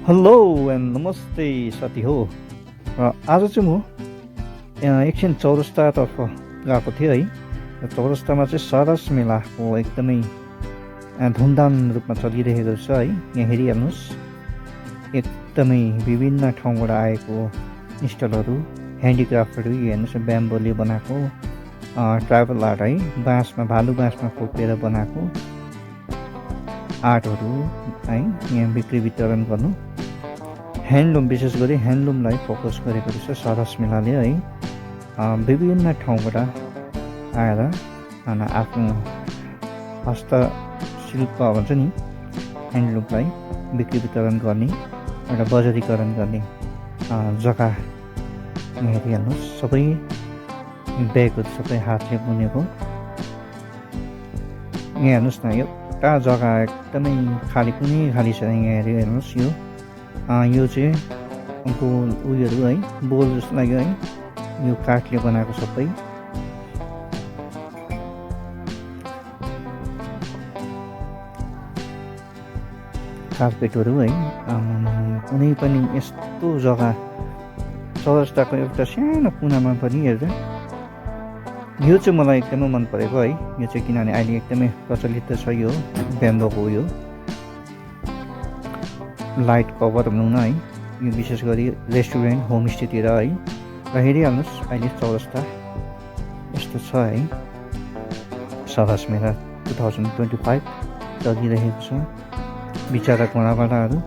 Hello and नमस्ते साथी हो। आज चाहिँ म एकछिन चौरस्तातर्फ गएको थिएँ है। चौरस्तामा चाहिँ सरस मेलाको एकदमै धुमधाम रूपमा चलिरहेको छ है। यहाँ हेरिहाल्नुहोस्, एकदमै विभिन्न ठाउँबाट आएको स्टलहरू, ह्यान्डिक्राफ्टहरू हेर्नुहोस्, ब्याम्बोले बनाएको ट्राइबल आर्ट है, बाँसमा भालु बाँसमा खोपेर बनाएको आर्टहरू है यहाँ बिक्री वितरण गर्नु। ह्यान्डलुम, विशेष गरी ह्यान्डलुमलाई फोकस गरेको रहेछ सरस मेलाले है। विभिन्न ठाउँबाट आएर आफ्नो हस्तशिल्प भन्छ नि, ह्यान्डलुमलाई बिक्री वितरण गर्ने एउटा बजारीकरण गर्ने जग्गा यहाँ हेरिहाल्नुहोस्। सबै ब्यागहरू सबै हातले बुनेको। यहाँ हेर्नुहोस् न, एउटा जग्गा एकदमै खाली, कुनै खाली छैन। यहाँ हेरिहाल्नुहोस्, यो चाहिँ उयोहरू है, बोल जस्तो लाग्यो है। यो काठले बनाएको सबै कार्पेटहरू है। कुनै पनि यस्तो जग्गा चौरस्ताको एउटा सानो कुनामा पनि हेर्दा यो चाहिँ मलाई एकदमै मन परेको है। यो चाहिँ किनभने अहिले एकदमै प्रचलित छ यो ब्याम्बोको यो लाइट कभर भनौँ न है। यो विशेष गरी रेस्टुरेन्ट, होमस्टेतिर है। र हेरिहाल्नुहोस्, अहिले चौरस्ता यस्तो छ है। सरस मेला 2025 चलिरहेको छ। बिचरा घोडाबाडाहरू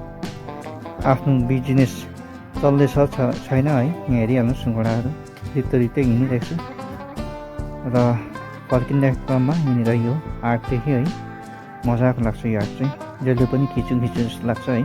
आफ्नो बिजनेस चल्दैछ छैन है। यहाँ हेरिहाल्नुहोस्, घोडाहरू रित्तै हिँडिरहेको छ। र फर्किँदा क्रममा यहाँनिर यो आर्ट देखेँ है। मजाको लाग्छ यो आर्ट चाहिँ, जहिले पनि खिचौँ जस्तो लाग्छ है।